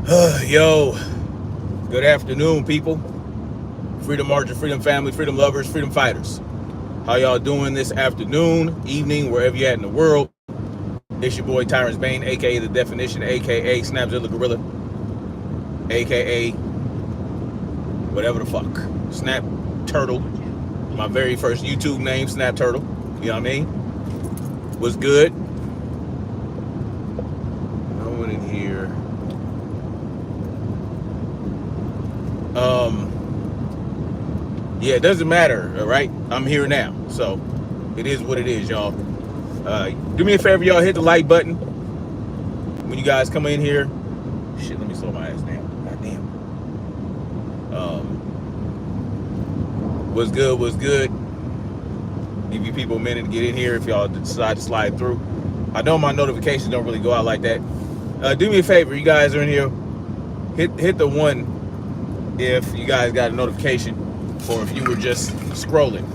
Yo, good afternoon, people. Freedom marchers, freedom family, freedom lovers, freedom fighters. How y'all doing this afternoon, evening, wherever you're at in the world? It's your boy Tyrants Bane, aka The Definition, aka Snapzilla Gorilla, aka whatever the fuck. Snap Turtle. My very first YouTube name, Snap Turtle. You know what I mean? What's good? No one in here. Yeah, it doesn't matter, all right? I'm here now, so it is what it is, y'all. Do me a favor, y'all, hit the like button when you guys come in here. Shit, let me slow my ass down. God damn. What's good? What's good? Give you people a minute to get in here if y'all decide to slide through. I know my notifications don't really go out like that. Do me a favor, you guys are in here. Hit the one if you guys got a notification, or if you were just scrolling.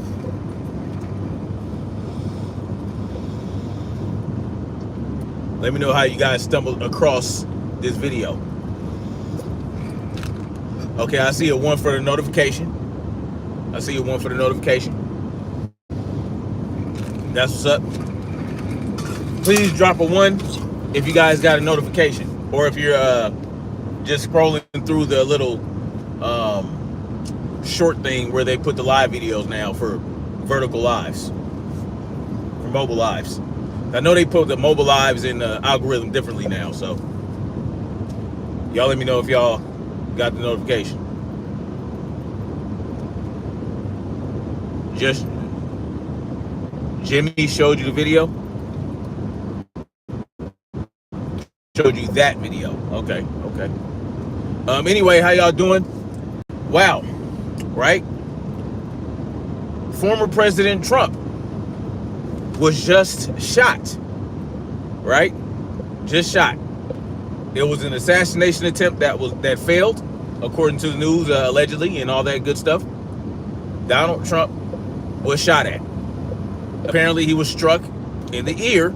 Let me know how you guys stumbled across this video. Okay, I see a one for the notification. I see a one for the notification. That's what's up. Please drop a one if you guys got a notification, or if you're just scrolling through the little short thing where they put the live videos now for vertical lives, for mobile lives. I know they put the mobile lives in the algorithm differently now, so y'all let me know if y'all got the notification. Just Jimmy showed you the video. Showed you that video. Okay. Anyway, how y'all doing? Wow. Right? Former President Trump was just shot. Right? Just shot. It was an assassination attempt that failed, according to the news, allegedly, and all that good stuff. Donald Trump was shot at. Apparently, he was struck in the ear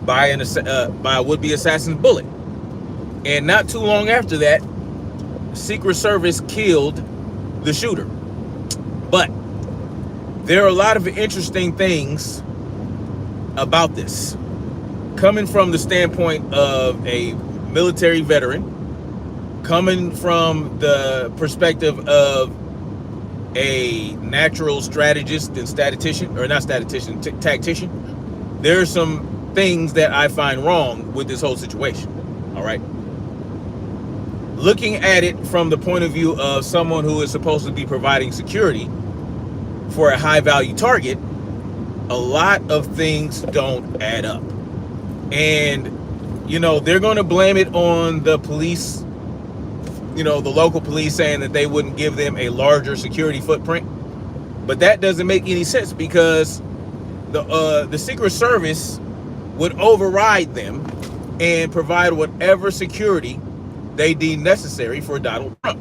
by a would-be assassin's bullet. And not too long after that, Secret Service killed the shooter. But there are a lot of interesting things about this, coming from the standpoint of a military veteran, coming from the perspective of a natural strategist and tactician. There are some things that I find wrong with this whole situation. All right. Looking at it from the point of view of someone who is supposed to be providing security for a high value target, a lot of things don't add up. And, they're going to blame it on the police, the local police, saying that they wouldn't give them a larger security footprint. But that doesn't make any sense, because the Secret Service would override them and provide whatever security they deem necessary for Donald Trump.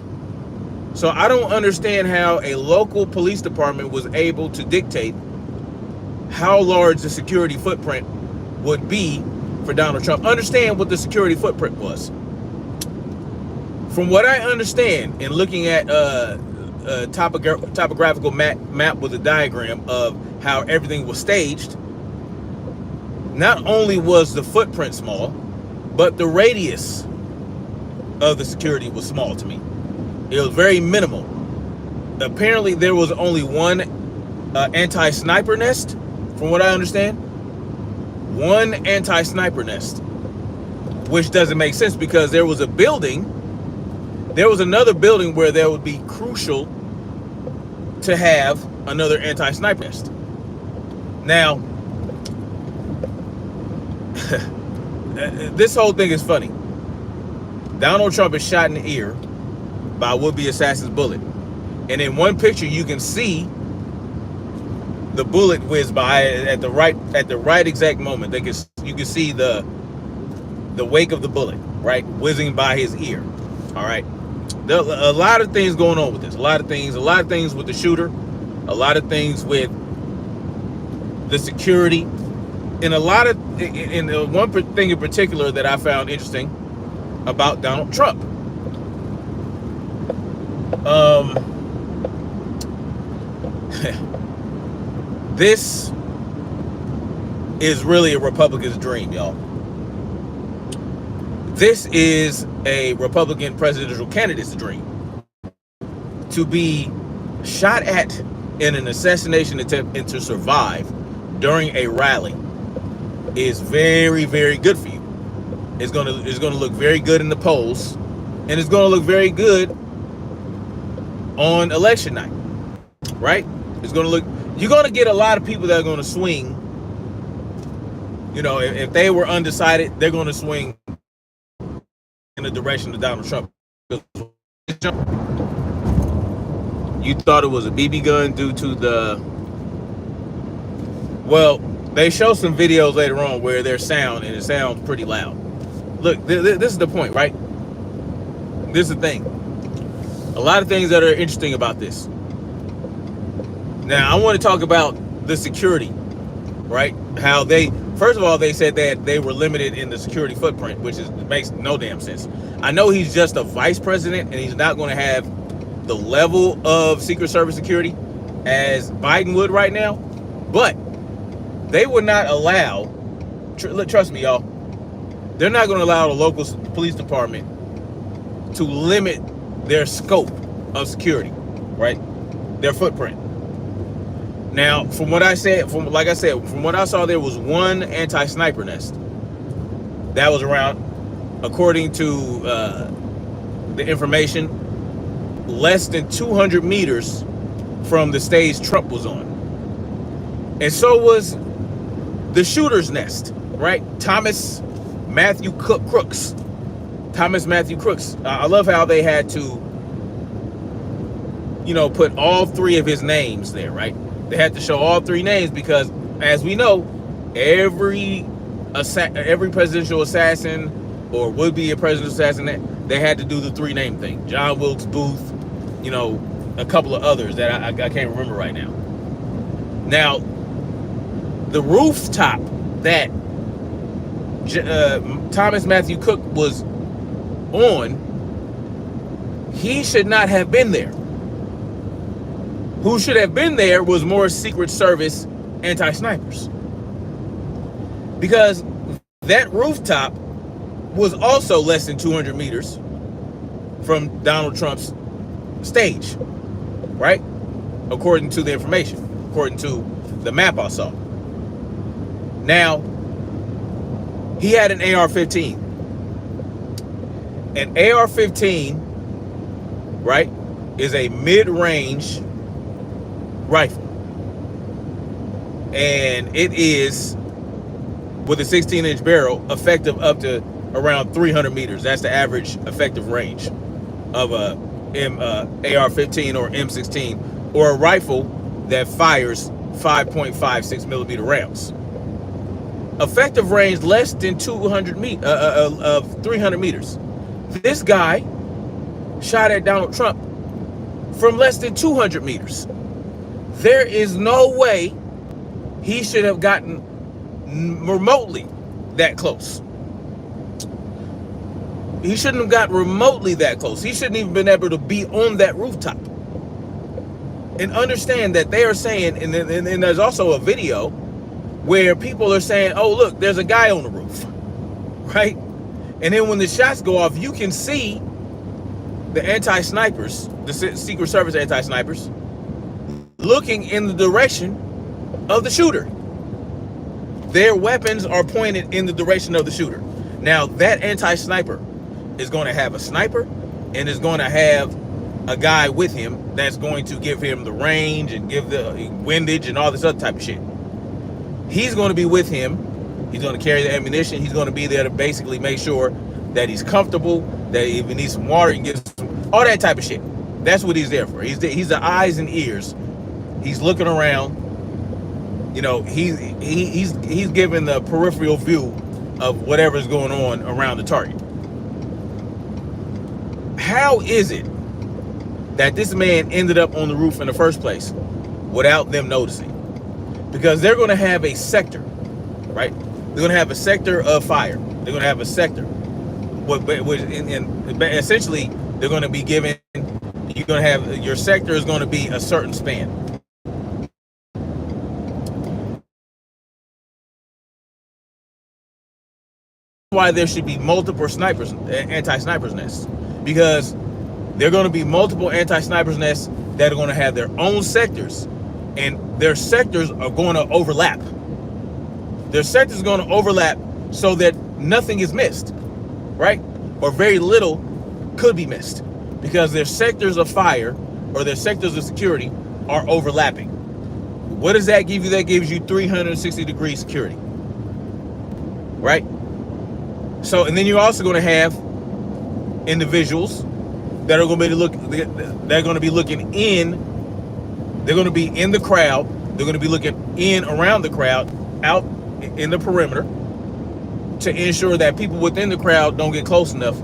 So I don't understand how a local police department was able to dictate how large the security footprint would be for Donald Trump. Understand what the security footprint was. From what I understand, in looking at a topographical map with a diagram of how everything was staged, not only was the footprint small, but the radius of the security was small to me. It was very minimal. Apparently, there was only one anti-sniper nest, from what I understand. One anti-sniper nest, which doesn't make sense, because there was another building where there would be crucial to have another anti-sniper nest. Now, this whole thing is funny. Donald Trump is shot in the ear by a would-be assassin's bullet. And in one picture, you can see the bullet whiz by at the right exact moment. You can see the wake of the bullet, right, whizzing by his ear. All right. There are a lot of things going on with this. A lot of things with the shooter, a lot of things with the security, and one thing in particular that I found interesting about Donald Trump. This is really a Republican's dream, y'all. This is a Republican presidential candidate's dream. To be shot at in an assassination attempt and to survive during a rally is very, very good for you. It's gonna look very good in the polls, and it's gonna look very good on election night, right? It's gonna look. You're gonna get a lot of people that are gonna swing. You know, if they were undecided, they're gonna swing in the direction of Donald Trump. You thought it was a BB gun due to the... Well, they show some videos later on where there's sound, and it sounds pretty loud. Look, this is the point, right? This is the thing. A lot of things that are interesting about this. Now, I want to talk about the security, right? How they... First of all, they said that they were limited in the security footprint, which makes no damn sense. I know he's just a vice president, and he's not going to have the level of Secret Service security as Biden would right now, but they would not allow, trust me, y'all, they're not going to allow the local police department to limit their scope of security, right? Their footprint. Now, from what I said, from what I saw, there was one anti-sniper nest that was around, according to the information, less than 200 meters from the stage Trump was on. And so was the shooter's nest, right? Matthew Crooks. Thomas Matthew Crooks. I love how they had to, you know, put all three of his names there, right? They had to show all three names because, as we know, every presidential assassin or would be a presidential assassin, they had to do the three name thing. John Wilkes Booth, you know, a couple of others that I can't remember right now. Now, the rooftop that Thomas Matthew Cook was on, he should not have been there. Who should have been there was more Secret Service anti-snipers. Because that rooftop was also less than 200 meters from Donald Trump's stage, right? According to the information, according to the map I saw. Now, he had an AR-15. An AR-15, right, is a mid-range rifle. And it is, with a 16-inch barrel, effective up to around 300 meters. That's the average effective range of a AR-15 or M16, or a rifle that fires 5.56 millimeter rounds. Effective range less than 300 meters. This guy shot at Donald Trump from less than 200 meters. There is no way he should have gotten remotely that close. He shouldn't have got remotely that close. He shouldn't even been able to be on that rooftop. And understand that they are saying, and there's also a video where people are saying, oh, look, there's a guy on the roof, right? And then when the shots go off, you can see the anti-snipers, the Secret Service anti-snipers, looking in the direction of the shooter. Their weapons are pointed in the direction of the shooter. Now, that anti-sniper is going to have a sniper and is going to have a guy with him that's going to give him the range and give the windage and all this other type of shit. He's going to be with him. He's going to carry the ammunition. He's going to be there to basically make sure that he's comfortable, that if he needs some water, he can get some, all that type of shit. That's what he's there for. He's the eyes and ears. He's looking around. You know, he's giving the peripheral view of whatever's going on around the target. How is it that this man ended up on the roof in the first place without them noticing? Because they're going to have a sector, right? They're going to have a sector of fire. They're going to have a sector. Essentially, they're going to be given. You're going to have your sector is going to be a certain span. Why there should be multiple anti-snipers nests, because there are going to be multiple anti-snipers nests that are going to have their own sectors, and their sectors are going to overlap. Their sectors are going to overlap so that nothing is missed, right? Or very little could be missed, because their sectors of fire or their sectors of security are overlapping. What does that give you? That gives you 360-degree security, right? So, and then you're also going to have individuals that are going to be looking in. They're going to be in the crowd. They're going to be looking in around the crowd, out in the perimeter, to ensure that people within the crowd don't get close enough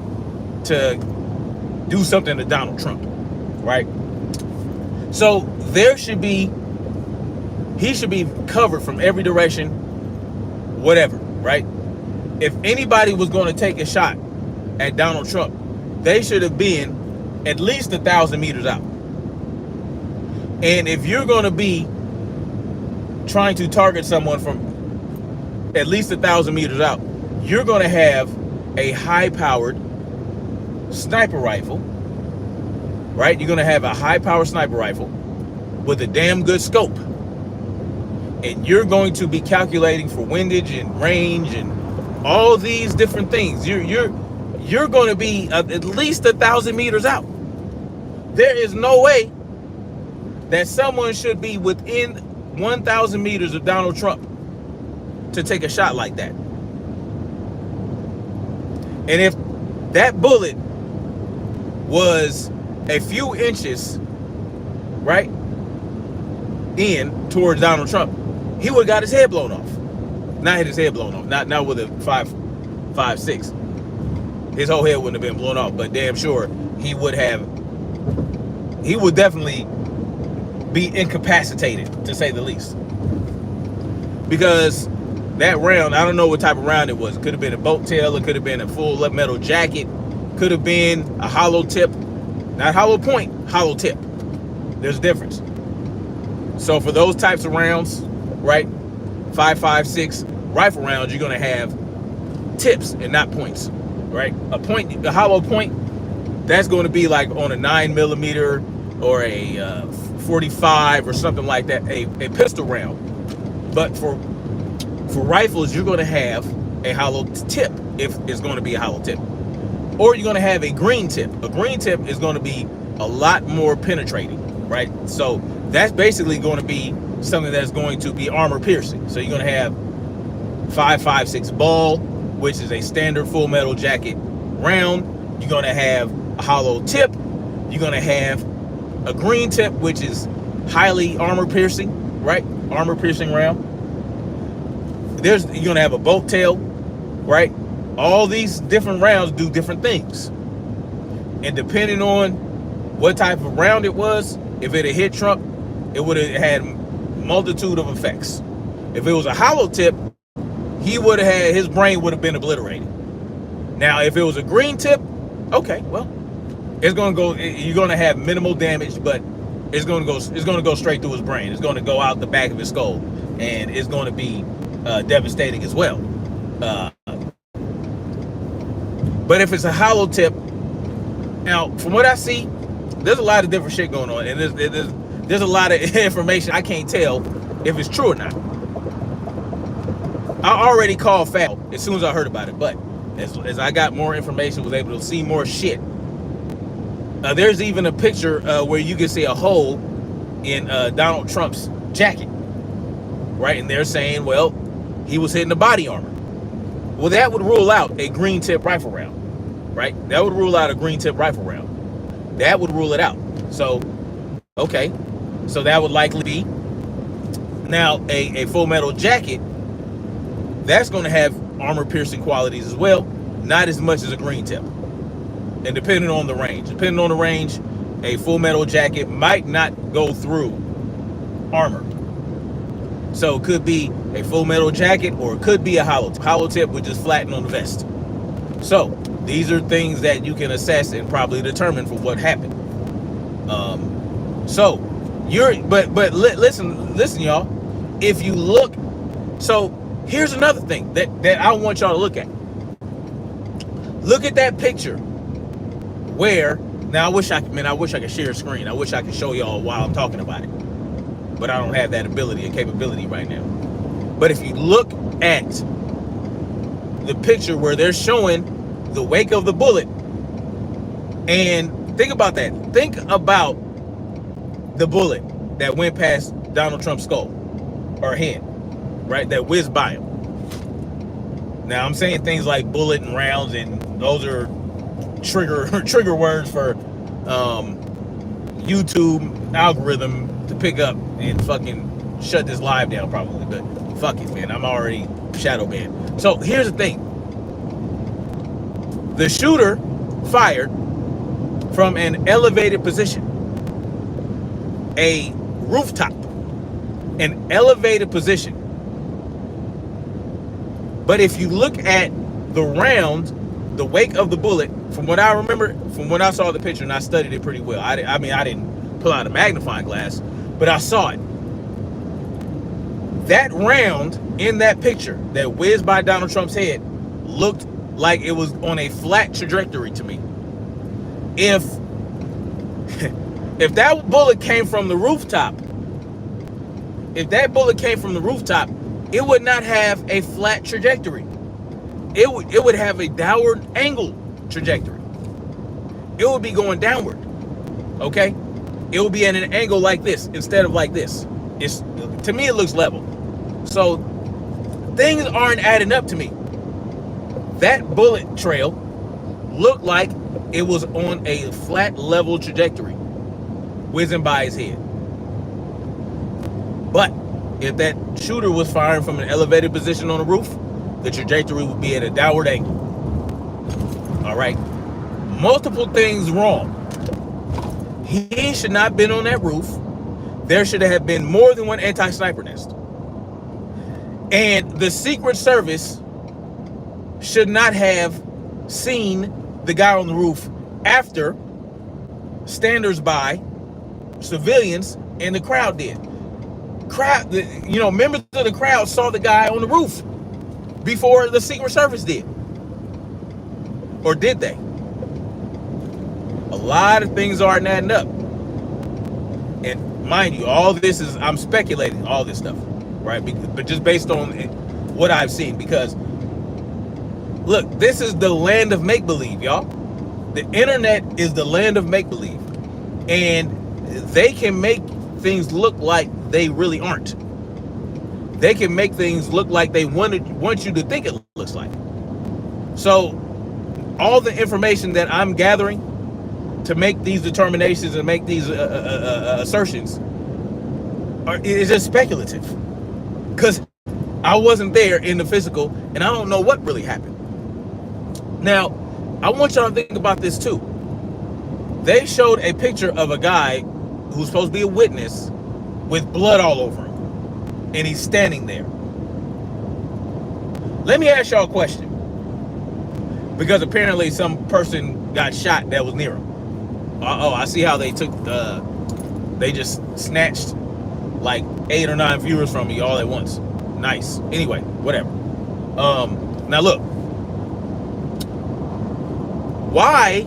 to do something to Donald Trump, right? So he should be covered from every direction, whatever, right? If anybody was going to take a shot at Donald Trump, they should have been at least 1,000 meters out. And if you're going to be trying to target someone from at least 1,000 meters out, you're going to have a high-powered sniper rifle, right? You're going to have a high-powered sniper rifle with a damn good scope. And you're going to be calculating for windage and range and all these different things. You're going to be at least 1,000 meters out. There is no way that someone should be within 1,000 meters of Donald Trump to take a shot like that. And if that bullet was a few inches, right, in towards Donald Trump, he would have got his head blown off. Not his head blown off. Not with a 5.56. His whole head wouldn't have been blown off, but damn sure he would definitely be incapacitated, to say the least. Because that round, I don't know what type of round it was. It could have been a boat tail. It could have been a full metal jacket. Could have been a hollow tip. Not hollow point, hollow tip. There's a difference. So for those types of rounds, right, 5.56 rifle rounds, you're going to have tips and not points, right? A hollow point, that's going to be like on a 9mm or a 45 or something like that, a pistol round. But for rifles, you're going to have a hollow tip, if it's going to be a hollow tip. Or you're going to have a green tip. A green tip is going to be a lot more penetrating, right? So that's basically going to be something that's going to be armor piercing. So you're going to have 5.56 ball, which is a standard full metal jacket round. You're going to have a hollow tip. You're going to have a green tip, which is highly armor piercing, right? Armor piercing round. You're going to have a boat tail, right? All these different rounds do different things. And depending on what type of round it was, if it had hit Trump, it would have had multitude of effects. If it was a hollow tip, his brain would have been obliterated. Now, if it was a green tip, okay, well, you're going to have minimal damage, but it's going to go straight through his brain. It's going to go out the back of his skull, and it's going to be devastating as well. But if it's a hollow tip, now from what I see, there's a lot of different shit going on, and there's a lot of information I can't tell if it's true or not. I already called foul as soon as I heard about it, but as I got more information, was able to see more shit. There's even a picture where you can see a hole in Donald Trump's jacket, right? And they're saying, well, he was hitting the body armor. Well, that would rule out a green tip rifle round, right? That would rule out a green tip rifle round. That would rule it out. So, okay. So that would likely be. Now, a full metal jacket, that's going to have armor piercing qualities as well. Not as much as a green tip. And depending on the range. A full metal jacket might not go through armor. So it could be a full metal jacket, or it could be a hollow tip. Hollow tip would just flatten on the vest. So these are things that you can assess and probably determine for what happened. So listen, y'all. If you look, so here's another thing that I want y'all to look at. Look at that picture where, now I wish I could share a screen. I wish I could show y'all while I'm talking about it. But I don't have that ability and capability right now. But if you look at the picture where they're showing the wake of the bullet, and think about that. Think about the bullet that went past Donald Trump's skull or head, right? That whizzed by him. Now I'm saying things like bullet and rounds, and those are trigger words for YouTube algorithm to pick up and fucking shut this live down probably. But fuck it, man. I'm already shadow banned. So here's the thing. The shooter fired from an elevated position, a rooftop, an elevated position. But if you look at the round, the wake of the bullet, from what I remember, from when I saw the picture, and I studied it pretty well. I didn't pull out a magnifying glass, but I saw it. That round in that picture that whizzed by Donald Trump's head looked like it was on a flat trajectory to me. If that bullet came from the rooftop, it would not have a flat trajectory. It would have a downward angle trajectory. It would be going downward. Okay? It would be at an angle like this instead of like this. To me, it looks level. So things aren't adding up to me. That bullet trail looked like it was on a flat level trajectory, whizzing by his head. But if that shooter was firing from an elevated position on the roof, the trajectory would be at a downward angle. All right. Multiple things wrong. He should not have been on that roof. There should have been more than one anti-sniper nest. And the Secret Service should not have seen the guy on the roof after standers-by, civilians, and the crowd did. Members of the crowd saw the guy on the roof before the Secret Service did. Or did they? A lot of things aren't adding up. And mind you, all this is, I'm speculating all this stuff, right? But just based on what I've seen, because look, this is the land of make-believe, y'all. The internet is the land of make-believe. And they can make things look like they really aren't. They can make things look like they want you to think it looks like. So all the information that I'm gathering to make these determinations and make these assertions is just speculative, because I wasn't there in the physical and I don't know what really happened. Now, I want y'all to think about this too. They showed a picture of a guy who's supposed to be a witness with blood all over him, and he's standing there. Let me ask y'all a question, because apparently some person got shot that was near him. Oh, I see how they took they just snatched like 8 or 9 viewers from me all at once. Nice. Anyway, whatever. Now look, why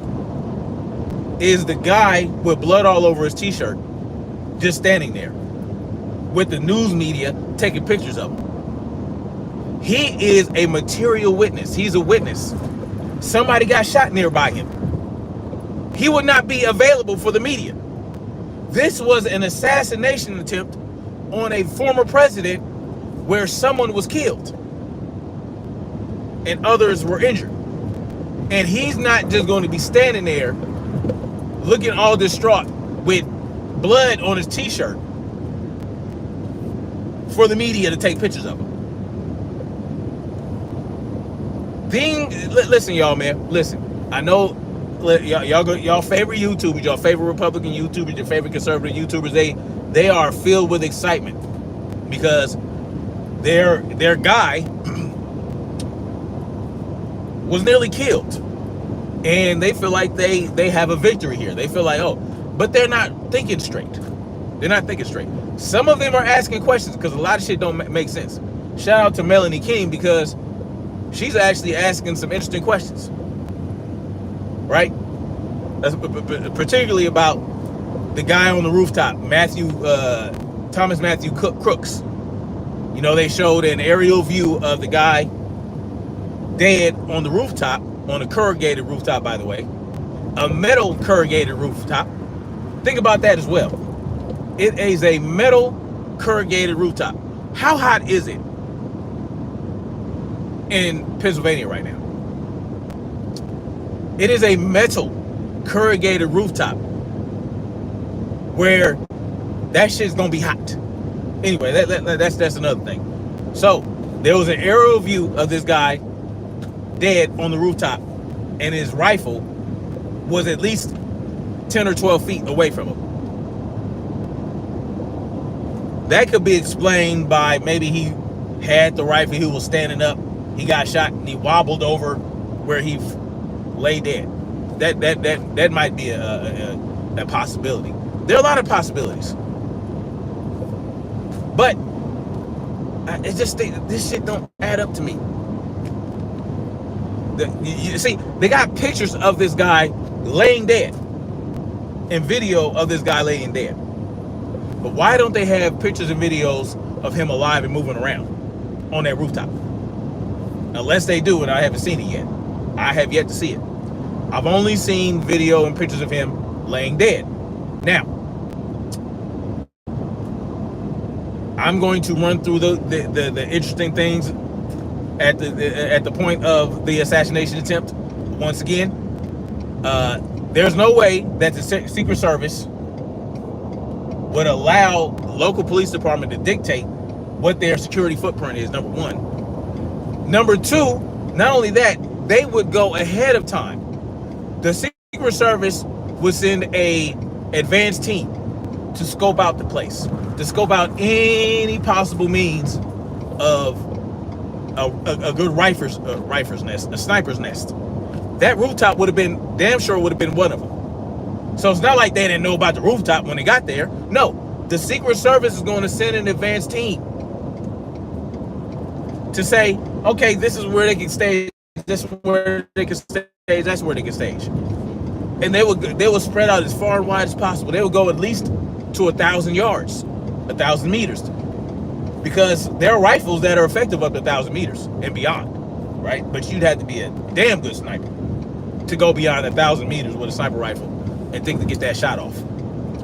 is the guy with blood all over his t-shirt just standing there with the news media taking pictures of him? He is a material witness. He's a witness. Somebody got shot nearby him. He would not be available for the media. This was an assassination attempt on a former president where someone was killed and others were injured. And he's not just going to be standing there looking all distraught with blood on his t-shirt for the media to take pictures of him. Listen, y'all, man. Listen, I know y'all favorite YouTubers, y'all favorite Republican YouTubers, your favorite conservative YouTubers, they are filled with excitement because their guy was nearly killed. And they feel like they have a victory here. They feel like, oh, but they're not thinking straight. They're not thinking straight. Some of them are asking questions because a lot of shit don't make sense. Shout out to Melanie King because she's actually asking some interesting questions. Right? Particularly about the guy on the rooftop, Thomas Matthew Crooks. You know, they showed an aerial view of the guy dead on the rooftop, on a corrugated rooftop, by the way, a metal corrugated rooftop. Think about that as well. It is a metal corrugated rooftop. How hot is it in Pennsylvania right now? It is a metal corrugated rooftop where that shit's gonna be hot. Anyway, that's another thing. So there was an aerial view of this guy dead on the rooftop, and his rifle was at least 10 or 12 feet away from him. That could be explained by maybe he had the rifle, he was standing up, he got shot, and he wobbled over where he lay dead. That might be a possibility. There are a lot of possibilities. But it's just this shit don't add up to me. You see, they got pictures of this guy laying dead and video of this guy laying dead. But why don't they have pictures and videos of him alive and moving around on that rooftop? Unless they do, and I haven't seen it yet. I have yet to see it. I've only seen video and pictures of him laying dead. Now, I'm going to run through the interesting things at the point of the assassination attempt. Once again, there's no way that the Secret Service would allow local police department to dictate what their security footprint is, number one. Number two, not only that, they would go ahead of time. The Secret Service would send a advanced team to scope out the place, to scope out any possible means of a good rifler's nest, a sniper's nest. That rooftop would have been, damn sure would have been one of them. So it's not like they didn't know about the rooftop when they got there. No, the Secret Service is going to send an advanced team to say, okay, this is where they can stage, this is where they can stage, that's where they can stage. And they will spread out as far and wide as possible. They will go at least to 1,000 yards, 1,000 meters. Because there are rifles that are effective up to 1,000 meters and beyond, right? But you'd have to be a damn good sniper to go beyond 1,000 meters with a sniper rifle and think to get that shot off,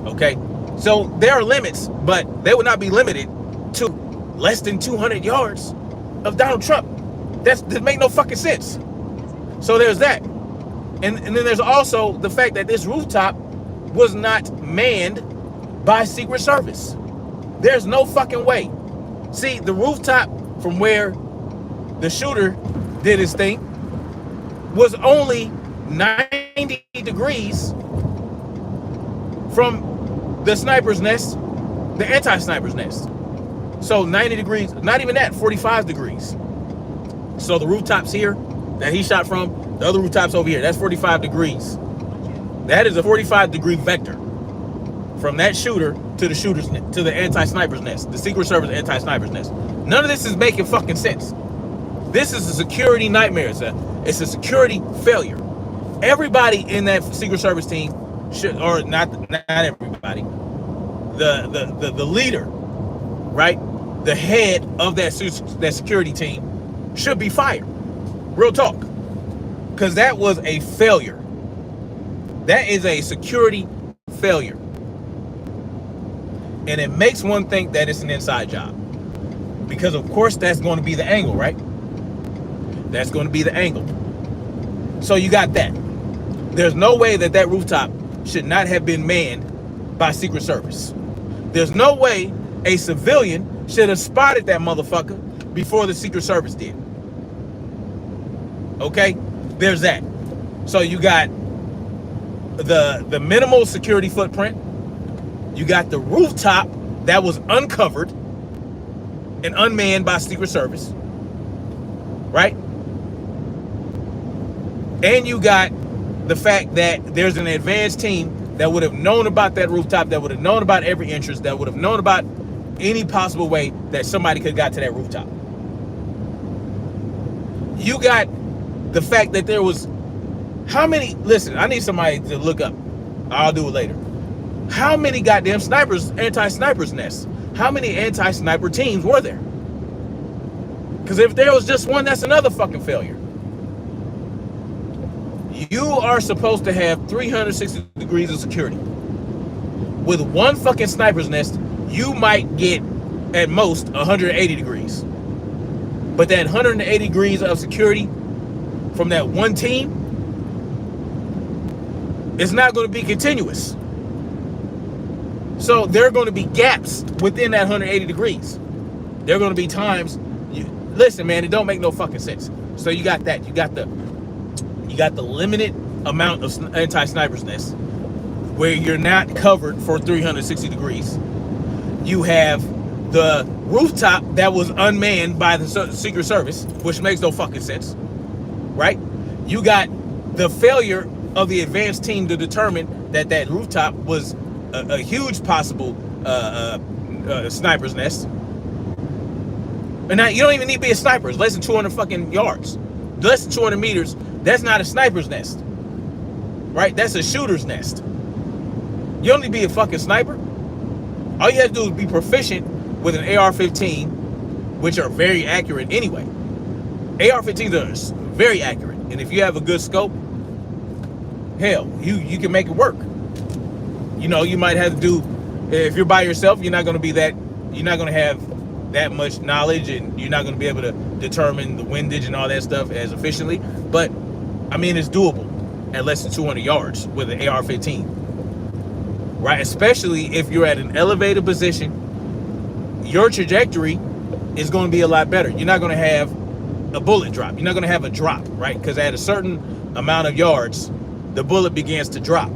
okay? So there are limits, but they would not be limited to less than 200 yards of Donald Trump. That make no fucking sense. So there's that. And then there's also the fact that this rooftop was not manned by Secret Service. There's no fucking way. See, the rooftop from where the shooter did his thing was only 90 degrees from the sniper's nest, the anti-sniper's nest. So 90 degrees, not even that, 45 degrees. So the rooftops here that he shot from, the other rooftops over here, that's 45 degrees. That is a 45 degree vector from that shooter to the anti-sniper's nest, the Secret Service anti-sniper's nest. None of this is making fucking sense. This is a security nightmare. It's a security failure. Everybody in that Secret Service team should, or not everybody, the leader, right? The head of that security team should be fired. Real talk. Because that was a failure. That is a security failure. And it makes one think that it's an inside job. Because of course that's going to be the angle, right? That's going to be the angle. So you got that. There's no way that that rooftop should not have been manned by Secret Service. There's no way a civilian should have spotted that motherfucker before the Secret Service did. Okay? There's that. So you got the minimal security footprint. You got the rooftop that was uncovered and unmanned by Secret Service. Right? And you got the fact that there's an advanced team that would have known about that rooftop, that would have known about every entrance, that would have known about any possible way that somebody could have got to that rooftop. You got the fact that there was how many, listen, I need somebody to look up. I'll do it later. How many goddamn snipers, anti-snipers nests? How many anti-sniper teams were there? Because if there was just one, that's another fucking failure. You are supposed to have 360 degrees of security. With one fucking sniper's nest, you might get at most 180 degrees. But that 180 degrees of security from that one team, it's not going to be continuous. So there are going to be gaps within that 180 degrees. There are going to be times, listen, man, it don't make no fucking sense. So you got that. You got the limited amount of anti-sniper's nests where you're not covered for 360 degrees. You have the rooftop that was unmanned by the Secret Service, which makes no fucking sense, right? You got the failure of the advanced team to determine that that rooftop was a huge possible sniper's nest. And now you don't even need to be a sniper. It's less than 200 fucking yards, less than 200 meters. That's not a sniper's nest, right? That's a shooter's nest. You don't need to be a fucking sniper. All you have to do is be proficient with an AR-15, which are very accurate anyway. AR-15s are very accurate, and if you have a good scope, hell, you can make it work. You know, you might have to do, if you're by yourself, you're not going to have that much knowledge, and you're not going to be able to determine the windage and all that stuff as efficiently. But I mean, it's doable at less than 200 yards with an AR-15, right? Especially if you're at an elevated position, your trajectory is going to be a lot better. You're not going to have a bullet drop. You're not going to have a drop, right? Because at a certain amount of yards, the bullet begins to drop,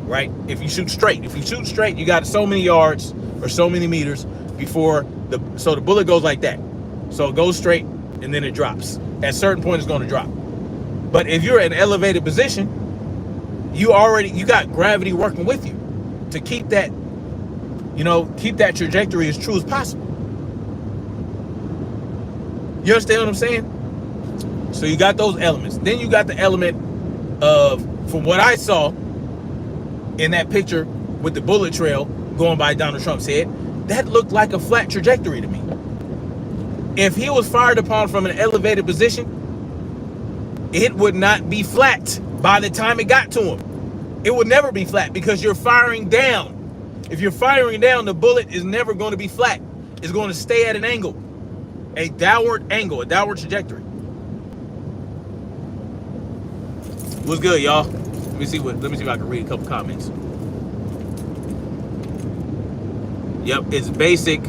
right? If you shoot straight, you got so many yards or so many meters before the bullet goes like that. So it goes straight and then it drops. At a certain point, it's going to drop. But if you're in an elevated position, you got gravity working with you to keep that, keep that trajectory as true as possible. You understand what I'm saying? So you got those elements. Then you got the element of, from what I saw in that picture with the bullet trail going by Donald Trump's head, that looked like a flat trajectory to me. If he was fired upon from an elevated position, it would not be flat by the time it got to him. It would never be flat because you're firing down. If you're firing down, the bullet is never going to be flat. It's going to stay at an angle, a downward angle, a downward trajectory. What's good, y'all? Let me see if I can read a couple comments. Yep, it's basic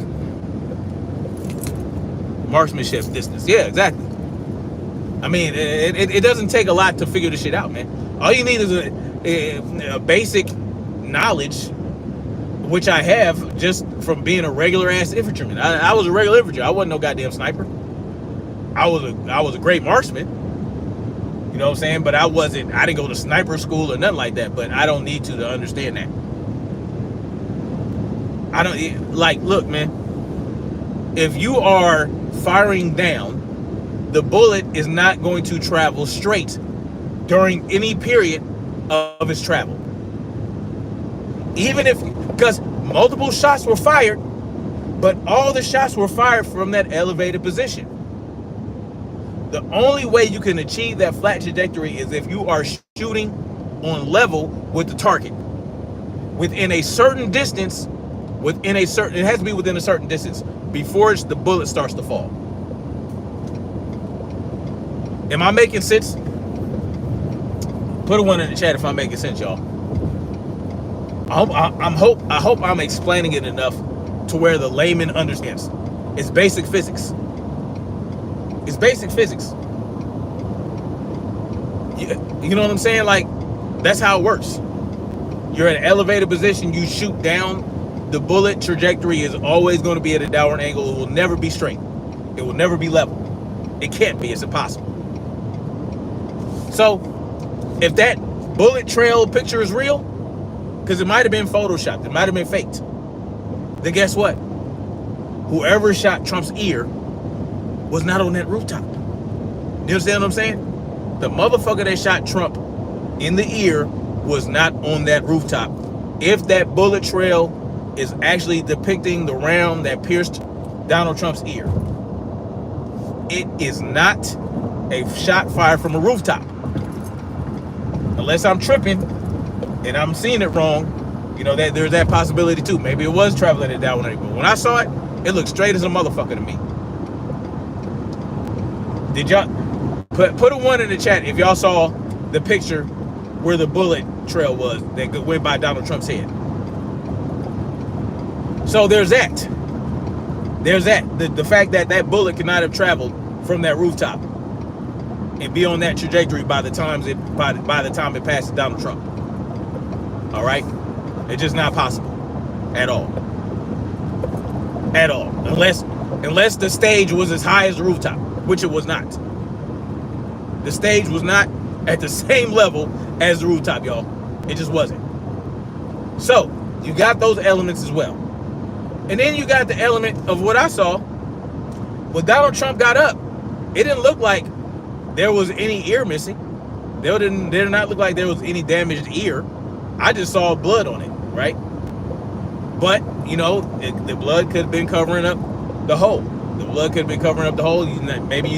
marksmanship distance. Yeah, exactly. I mean, it doesn't take a lot to figure this shit out, man. All you need is a basic knowledge, which I have just from being a regular ass infantryman. I was a regular infantry. I wasn't no goddamn sniper. I was a great marksman. You know what I'm saying? But I didn't go to sniper school or nothing like that. But I don't need to understand that. Look, man, if you are firing down, the bullet is not going to travel straight during any period of its travel. Because multiple shots were fired, but all the shots were fired from that elevated position. The only way you can achieve that flat trajectory is if you are shooting on level with the target. Within a certain distance, it has to be within a certain distance before the bullet starts to fall. Am I making sense? Put a one in the chat if I'm making sense, y'all. I hope I'm explaining it enough to where the layman understands. It's basic physics. It's basic physics. You know what I'm saying? Like, that's how it works. You're at an elevated position, you shoot down, the bullet trajectory is always going to be at a downward angle. It will never be straight. It will never be level. It can't be. It's impossible. So If that bullet trail picture is real, because it might have been photoshopped, it might have been faked, then guess what? Whoever shot Trump's ear was not on that rooftop. You understand what I'm saying? The motherfucker that shot Trump in the ear was not on that rooftop. If that bullet trail is actually depicting the round that pierced Donald Trump's ear, it is not a shot fired from a rooftop. Unless I'm tripping and I'm seeing it wrong, you know, that there's that possibility too. Maybe it was traveling at that one. But when I saw it, it looked straight as a motherfucker to me. Did y'all put a 1 in the chat if y'all saw the picture where the bullet trail was that went by Donald Trump's head? So there's that. There's that. The fact that that bullet could not have traveled from that rooftop and be on that trajectory by the time it passes Donald Trump. All right? It's just not possible at all. At all. Unless the stage was as high as the rooftop, which it was not. The stage was not at the same level as the rooftop, y'all. It just wasn't. So, you got those elements as well. And then you got the element of what I saw. When Donald Trump got up, it didn't look like there was any ear missing. There did not look like there was any damaged ear. I just saw blood on it, right? But, you know, the blood could have been covering up the hole. The blood could have been covering up the hole. Maybe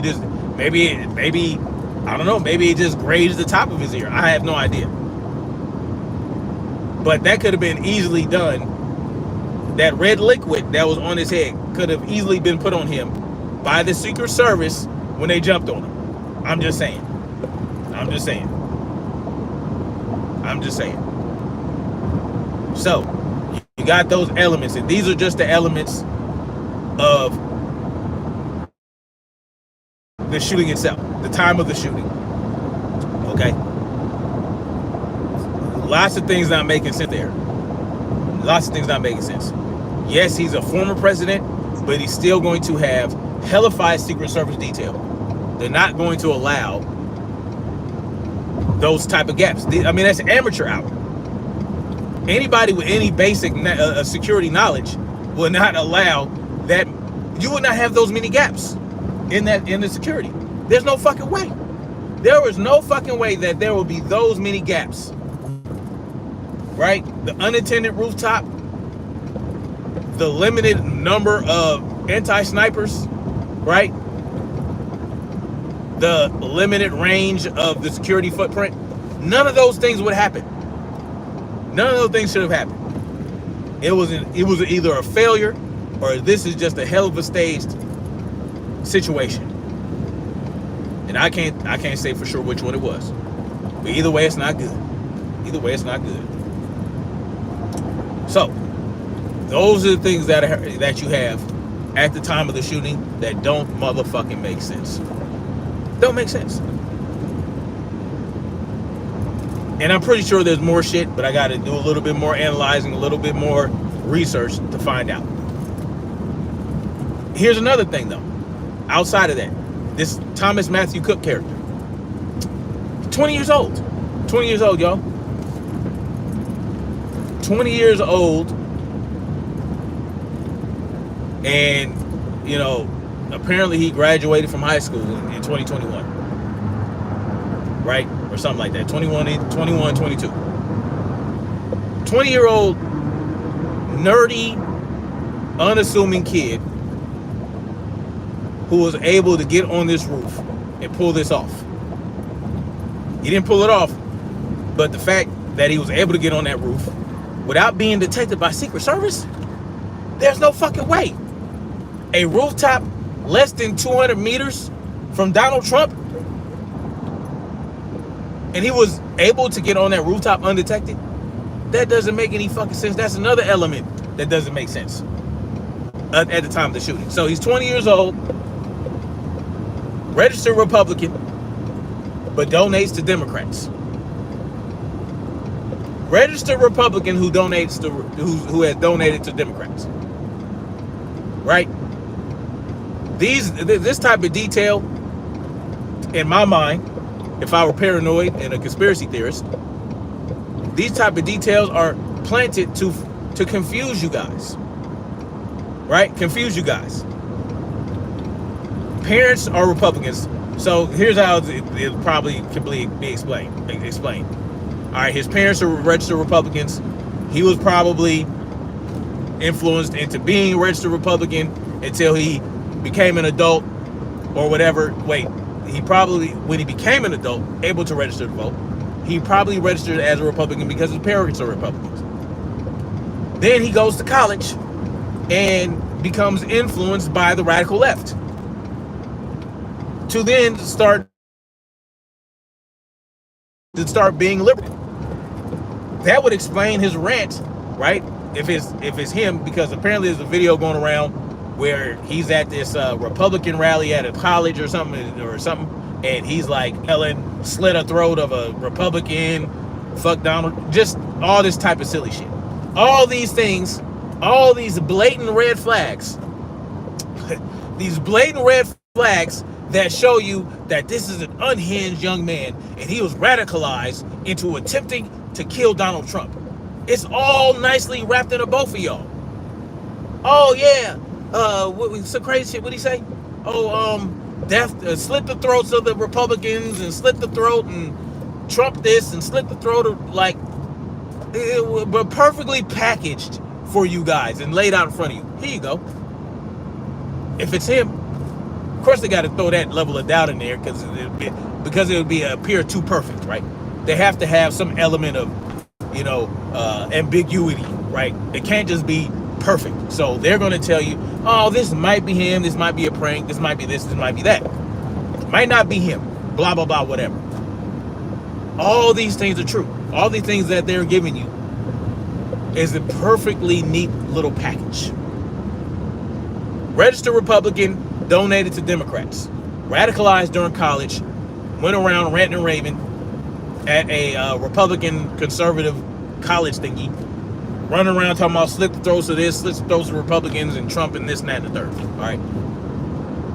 I don't know, maybe it just grazed the top of his ear. I have no idea. But that could have been easily done. That red liquid that was on his head could have easily been put on him by the Secret Service when they jumped on him. I'm just saying. So, you got those elements, and these are just the elements of the shooting itself, the time of the shooting. Okay? Lots of things not making sense there. Lots of things not making sense. Yes, he's a former president, but he's still going to have hellified Secret Service detail. They're not going to allow those type of gaps. I mean, that's amateur hour. Anybody with any basic security knowledge will not allow that. You would not have those many gaps in the security. There's no fucking way. There is no fucking way that there will be those many gaps. Right? The unattended rooftop, the limited number of anti-snipers, right? The limited range of the security footprint. None of those things would happen. None of those things should have happened. It was either a failure or this is just a hell of a staged situation. And I can't say for sure which one it was. But either way, it's not good. Either way, it's not good. So, those are the things that you have at the time of the shooting that don't motherfucking make sense. Don't make sense. And I'm pretty sure there's more shit, but I got to do a little bit more analyzing, a little bit more research to find out. Here's another thing, though. Outside of that, this Thomas Matthew Cook character. 20 years old. 20 years old, y'all. 20 years old. And, you know, apparently he graduated from high school in 2021. Right? Or something like that. 21, 22. 20-year-old nerdy, unassuming kid who was able to get on this roof and pull this off. He didn't pull it off, but the fact that he was able to get on that roof without being detected by Secret Service, there's no fucking way. A rooftop less than 200 meters from Donald Trump, and he was able to get on that rooftop undetected? That doesn't make any fucking sense. That's another element that doesn't make sense at the time of the shooting. So he's 20 years old, registered Republican, but donates to Democrats. Registered Republican who donates to who has donated to Democrats. Right? This type of detail, in my mind, if I were paranoid and a conspiracy theorist, these type of details are planted to confuse you guys, right? Confuse you guys. Parents are Republicans. So here's how it probably can be explained. All right, his parents are registered Republicans. He was probably influenced into being a registered Republican until he became an adult or whatever. Wait, when he became an adult, able to register to vote, he probably registered as a Republican because his parents are Republicans. Then he goes to college and becomes influenced by the radical left to then start being liberal. That would explain his rant, right? If it's him, because apparently there's a video going around where he's at this Republican rally at a college or something, and he's like Ellen slit a throat of a Republican, fuck Donald, just all this type of silly shit. All these things, all these blatant red flags, these blatant red flags that show you that this is an unhinged young man and he was radicalized into attempting to kill Donald Trump. It's all nicely wrapped in a bow for y'all. Oh yeah, some crazy shit. What'd he say? Slit the throats of the Republicans and slit the throat and Trump this and slit the throat of, like, but perfectly packaged for you guys and laid out in front of you. Here you go. If it's him, of course they got to throw that level of doubt in there because it would appear too perfect, right? They have to have some element of, ambiguity, right? It can't just be perfect. So they're going to tell you, oh, this might be him, this might be a prank, this might be this might be that. It might not be him, blah, blah, blah, whatever. All these things are true. All these things that they're giving you is a perfectly neat little package. Registered Republican, donated to Democrats, radicalized during college, went around ranting and raving at a Republican conservative college thingy, running around talking about slit the throats of this, slit the throats of Republicans and Trump and this and that and the third. All right.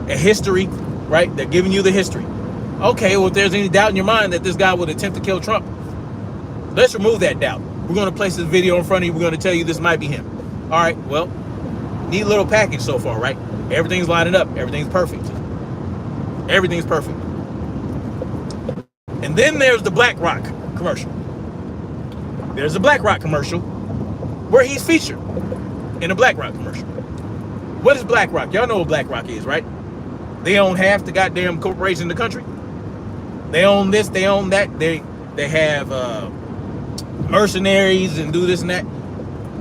A history, right? They're giving you the history. Okay, well, if there's any doubt in your mind that this guy would attempt to kill Trump, let's remove that doubt. We're going to place this video in front of you. We're going to tell you this might be him. All right, well, neat little package so far, right? Everything's lining up. Everything's perfect. Everything's perfect. And then there's the BlackRock commercial. There's a BlackRock commercial where he's featured in a BlackRock commercial. What is BlackRock? Y'all know what BlackRock is, right? They own half the goddamn corporation in the country. They own this, they own that. They have mercenaries and do this and that.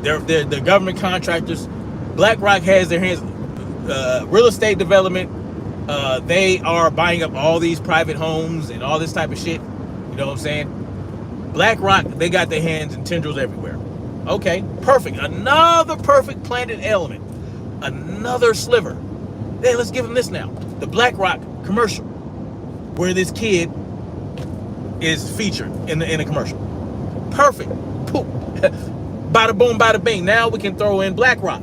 They're government contractors. BlackRock has their hands, real estate development. They are buying up all these private homes and all this type of shit. You know what I'm saying? BlackRock, they got their hands and tendrils everywhere. Okay, perfect. Another perfect planted element. Another sliver. Hey, let's give them this now. The BlackRock commercial, where this kid is featured in a commercial. Perfect. Poop. Bada boom, bada bing. Now we can throw in BlackRock.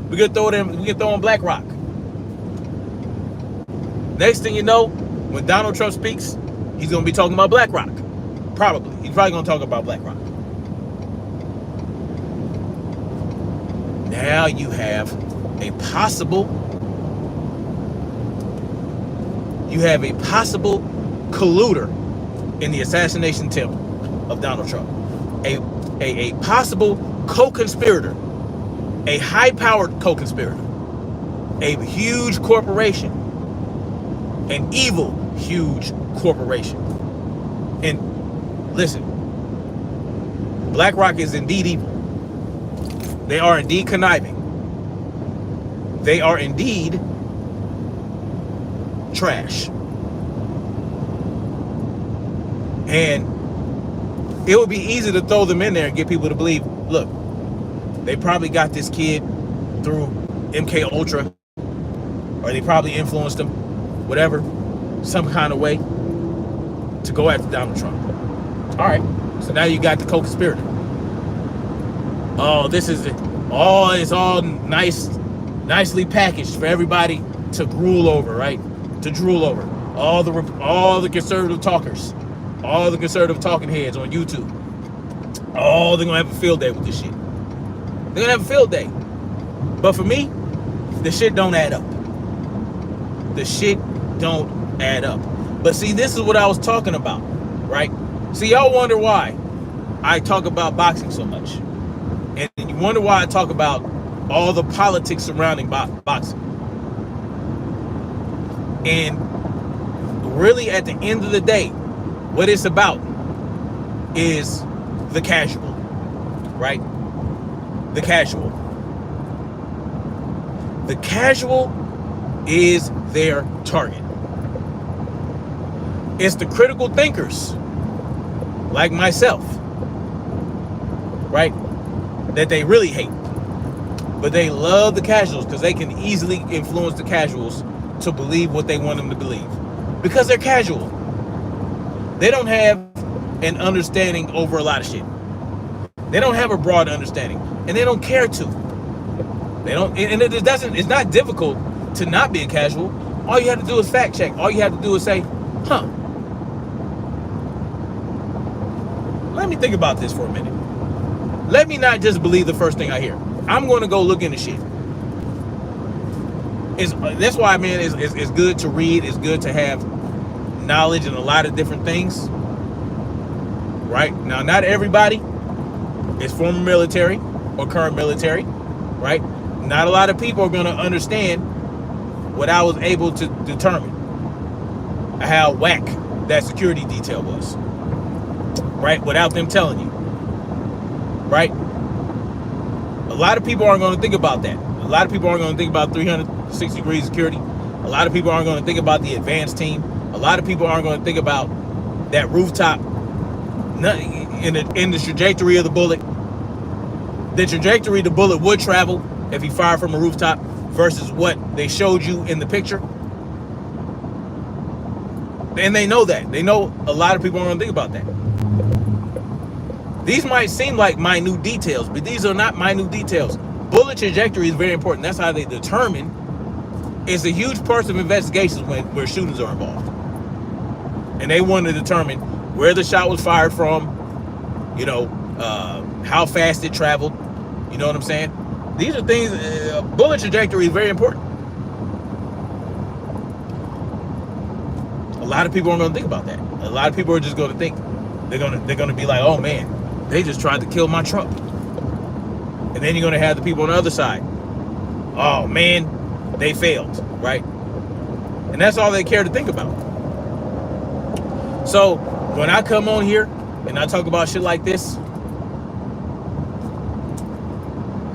We can throw in BlackRock. Next thing you know, when Donald Trump speaks, he's going to be talking about BlackRock. Probably. He's probably going to talk about BlackRock. Now you have a possible colluder in the assassination attempt of Donald Trump. A possible co-conspirator, a high-powered co-conspirator, a huge corporation, an evil, huge corporation. And listen, BlackRock is indeed evil. They are indeed conniving. They are indeed trash. And it would be easy to throw them in there and get people to believe, look, they probably got this kid through MK Ultra, or they probably influenced him, whatever, some kind of way to go after Donald Trump. All right, so now you got the co-conspirator. Oh, it's all nicely packaged for everybody to drool over, right? To drool over. all the conservative talkers, all the conservative talking heads on YouTube, they're gonna have a field day with this shit. They're gonna have a field day. But for me, the shit don't add up. The shit don't add up. But see, this is what I was talking about, right? See, y'all wonder why I talk about boxing so much. And you wonder why I talk about all the politics surrounding boxing. And really, at the end of the day, what it's about is the casual, right? The casual. The casual is their target. It's the critical thinkers, like myself, right? That they really hate. But they love the casuals because they can easily influence the casuals to believe what they want them to believe. Because they're casual. They don't have an understanding over a lot of shit. They don't have a broad understanding. And they don't care to. They don't, and it's not difficult to not be a casual. All you have to do is fact check. All you have to do is say, huh, let me think about this for a minute. Let me not just believe the first thing I hear. I'm going to go look into shit. That's why, man, it's good to read. It's good to have knowledge in a lot of different things. Right? Now, not everybody is former military or current military. Right? Not a lot of people are going to understand what I was able to determine. How whack that security detail was. Right? Without them telling you. Right? A lot of people aren't going to think about that. A lot of people aren't going to think about 360 degrees security. A lot of people aren't going to think about the advanced team. A lot of people aren't going to think about that rooftop in the trajectory of the bullet. The trajectory the bullet would travel if he fired from a rooftop versus what they showed you in the picture. And they know that. They know a lot of people aren't going to think about that. These might seem like minute details, but these are not minute details. Bullet trajectory is very important. That's how they determine. It's a huge part of investigations where shootings are involved. And they want to determine where the shot was fired from, how fast it traveled. You know what I'm saying? These are things, bullet trajectory is very important. A lot of people aren't going to think about that. A lot of people are just going to think, they're going to be like, oh man, they just tried to kill my truck. And then you're going to have the people on the other side. Oh, man, they failed, right? And that's all they care to think about. So when I come on here and I talk about shit like this,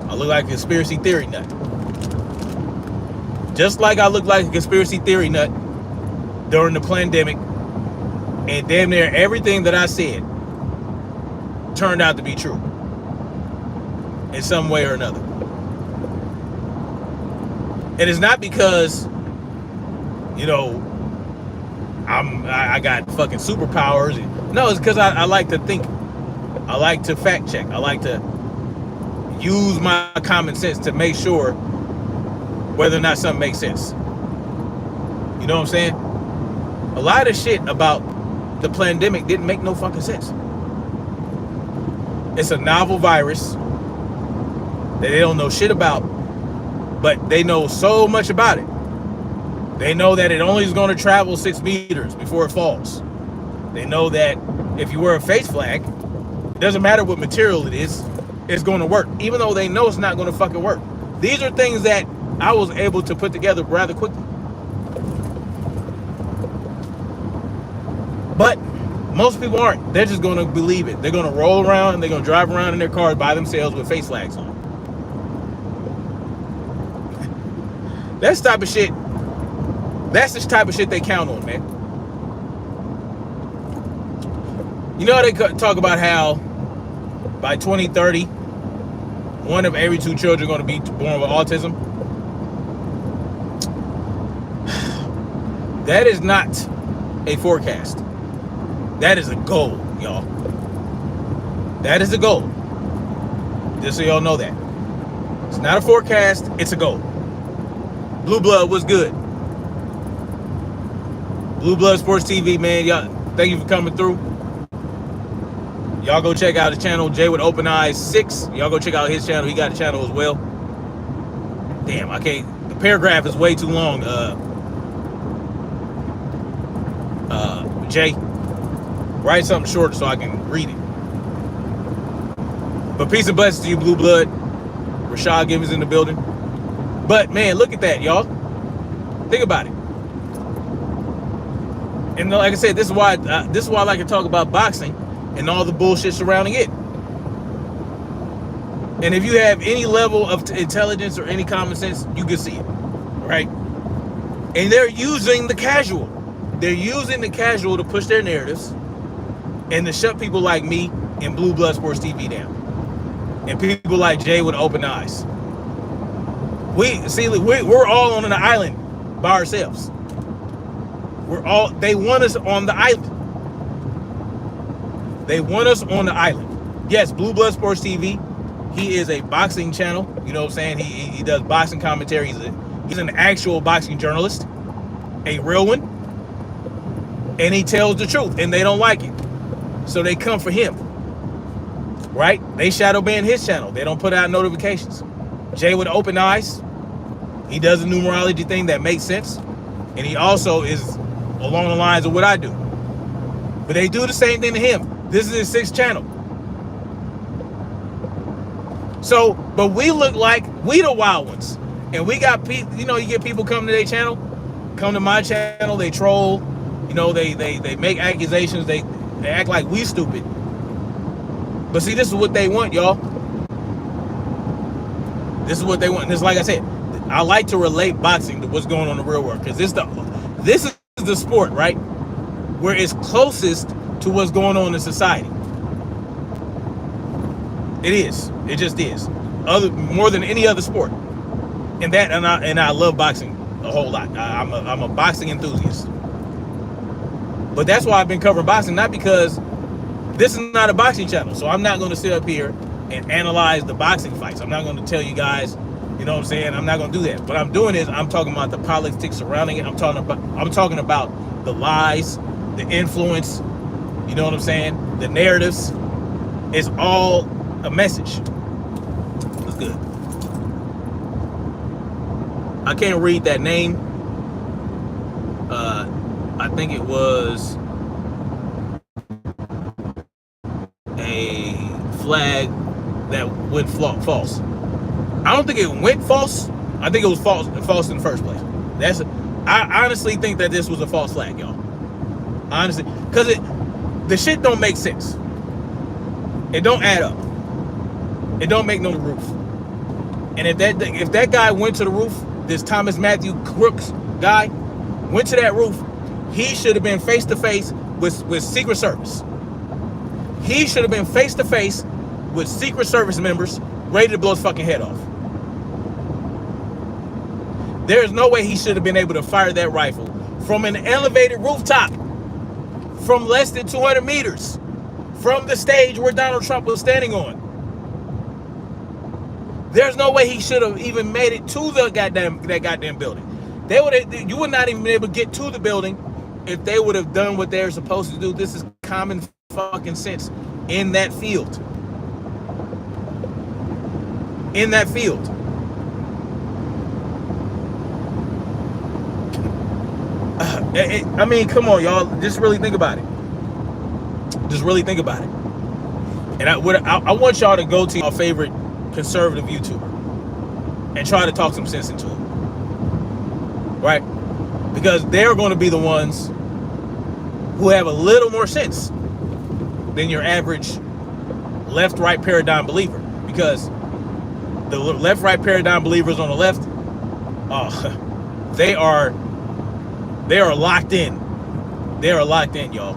I look like a conspiracy theory nut. Just like I look like a conspiracy theory nut during the pandemic, and damn near everything that I said turned out to be true in some way or another. And it's not because, I got fucking superpowers. No, it's because I like to think. I like to fact check. I like to use my common sense to make sure whether or not something makes sense. You know what I'm saying? A lot of shit about the pandemic didn't make no fucking sense. It's a novel virus that they don't know shit about, but they know so much about it. They know that it only is going to travel 6 meters before it falls. They know that if you wear a face flag, it doesn't matter what material it is, it's going to work, even though they know it's not going to fucking work. These are things that I was able to put together rather quickly. But most people aren't. They're just going to believe it. They're going to roll around and they're going to drive around in their cars by themselves with face flags on. That's the type of shit. That's the type of shit they count on, man. You know how they talk about how by 2030, 1 of every 2 children are going to be born with autism? That is not a forecast. That is a goal, y'all. That is a goal. Just so y'all know that. It's not a forecast, it's a goal. Blue blood was good. Blue Blood Sports TV, man. Y'all, thank you for coming through. Y'all go check out his channel, Jay with Open Eyes 6. Y'all go check out his channel. He got a channel as well. Damn, I can't. The paragraph is way too long. Jay, write something shorter so I can read it. But peace and blessings to you, Blue Blood. Rashad Givens in the building. But man, look at that, y'all. Think about it. And like I said, this is why I like to talk about boxing and all the bullshit surrounding it. And if you have any level of intelligence or any common sense, you can see it, right? And they're using the casual. They're using the casual to push their narratives and to shut people like me and Blue Blood Sports TV down. And people like Jay with Open Eyes. We're all on an island by ourselves. They want us on the island. They want us on the island. Yes, Blue Blood Sports TV. He is a boxing channel. You know what I'm saying? He does boxing commentary. He's an actual boxing journalist, a real one. And he tells the truth, and they don't like it. So they come for him. Right? They shadow ban his channel. They don't put out notifications. Jay with Open Eyes. He does a numerology thing that makes sense. And he also is along the lines of what I do. But they do the same thing to him. This is his 6th channel. So, but we look like we the wild ones. And we got people, you know, you get people come to their channel, come to my channel, they troll, you know, they make accusations, they act like we stupid. But see, this is what they want, y'all. This is what they want. And it's like I said, I like to relate boxing to what's going on in the real world, because this is the sport, right, where it's closest to what's going on in society. It is. It just is. More than any other sport. And I love boxing a whole lot. I'm a boxing enthusiast. But that's why I've been covering boxing, not because this is not a boxing channel. So I'm not going to sit up here and analyze the boxing fights. I'm not going to tell you guys, you know what I'm saying? I'm not going to do that. What I'm doing is I'm talking about the politics surrounding it. I'm talking about the lies, the influence, you know what I'm saying? The narratives. It's all a message. It's good. I can't read that name. I think it was a flag that went false. I don't think it went false. I think it was false in the first place. I honestly think that this was a false flag, y'all. Honestly, because the shit don't make sense. It don't add up. It don't make no roof. And if that guy went to the roof, this Matthew Crooks guy went to that roof, he should have been face to face with Secret Service. He should have been face to face with Secret Service members ready to blow his fucking head off. There's no way he should have been able to fire that rifle from an elevated rooftop from less than 200 meters from the stage where Donald Trump was standing on. There's no way he should have even made it to that goddamn building. You would not even be able to get to the building if they would have done what they're supposed to do. This is common fucking sense in that field. In that field. I mean, come on, y'all. Just really think about it. Just really think about it. And I want y'all to go to your favorite conservative YouTuber and try to talk some sense into him. Right? Because they're going to be the ones who have a little more sense than your average left-right paradigm believer. Because the left-right paradigm believers on the left, they are locked in. They are locked in, y'all.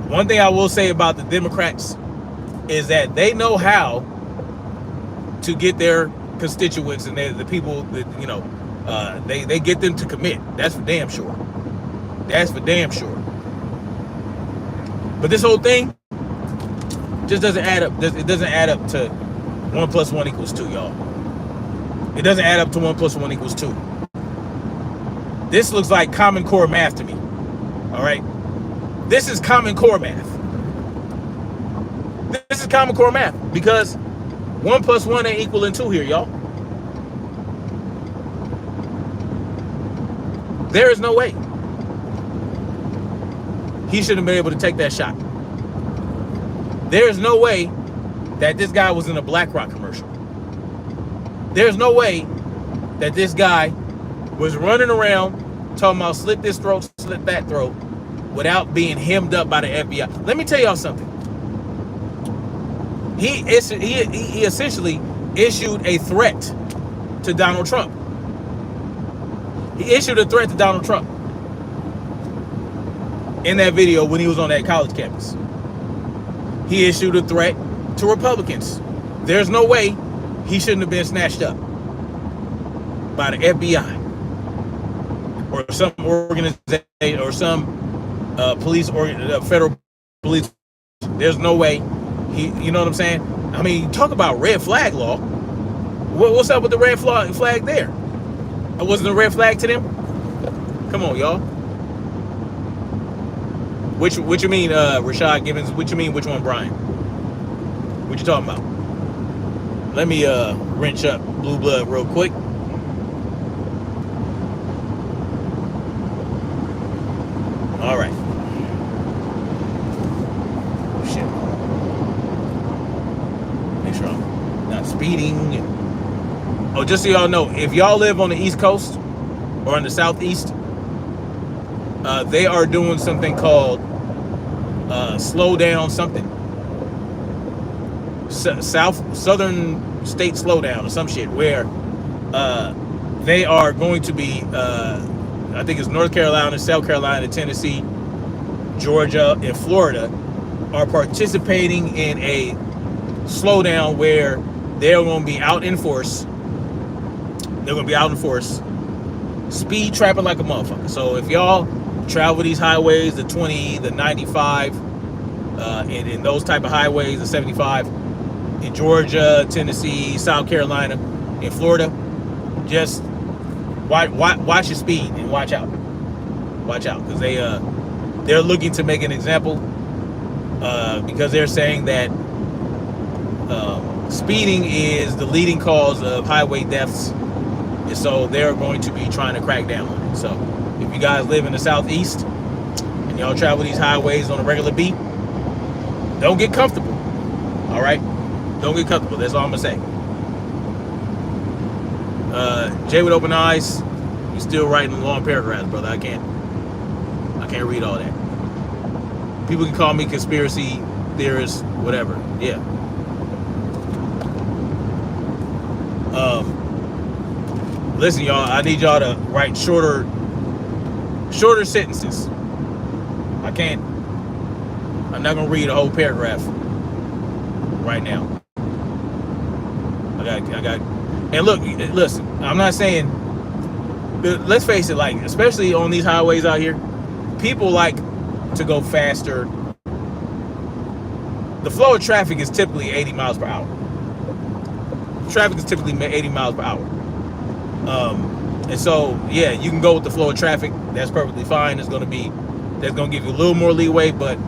One thing I will say about the Democrats is that they know how to get their constituents and the people that, you know, they get them to commit. That's for damn sure. That's for damn sure. But this whole thing just doesn't add up. It doesn't add up to 1 + 1 = 2, y'all. It doesn't add up to 1 + 1 = 2. This looks like Common Core math to me. All right. This is Common Core math. This is Common Core math because 1 + 1 ain't equaling 2 here, y'all. There is no way he should have been able to take that shot. There is no way that this guy was in a BlackRock commercial. There's no way that this guy was running around talking about slit this throat, slit that throat, without being hemmed up by the FBI. Let me tell y'all something. He essentially issued a threat to Donald Trump. He issued a threat to Donald Trump in that video when he was on that college campus. He issued a threat to Republicans. There's no way he shouldn't have been snatched up by the FBI or some organization or some police or federal police. There's no way he, you know what I'm saying? I mean, talk about red flag law. What's up with the red flag there? Wasn't a red flag to them? Come on, y'all. Which you mean, Rashad Gibbons? Which you mean, which one, Brian? What you talking about? Let me wrench up Blue Blood real quick. All right. Shit. Make sure I'm not speeding. Oh, just so y'all know, if y'all live on the East Coast or on the Southeast, they are doing something called slow down something. Southern state slowdown or some shit, where they are going to be, I think it's North Carolina, South Carolina, Tennessee, Georgia, and Florida are participating in a slowdown where they're going to be out in force. They're going to be out in force, speed trapping like a motherfucker. So if y'all travel these highways, the 20, the 95, and in those type of highways, the 75, in Georgia, Tennessee, South Carolina, in Florida, just watch your speed and watch out. Watch out, because they're looking to make an example, because they're saying that speeding is the leading cause of highway deaths, and so they're going to be trying to crack down on it. So if you guys live in the Southeast and y'all travel these highways on a regular beat, don't get comfortable. All right, don't get comfortable. That's all I'm gonna say. Jay with open eyes, you're still writing long paragraphs, brother. I can't read all that. People can call me conspiracy theorist, whatever. Yeah. Listen, y'all, I need y'all to write shorter sentences. I'm not gonna read a whole paragraph right now. I got, and look, listen, I'm not saying, let's face it, like, especially on these highways out here, people like to go faster. The flow of traffic is typically 80 miles per hour. Traffic is typically 80 miles per hour. And so, yeah, you can go with the flow of traffic. That's perfectly fine. That's going to give you a little more leeway, but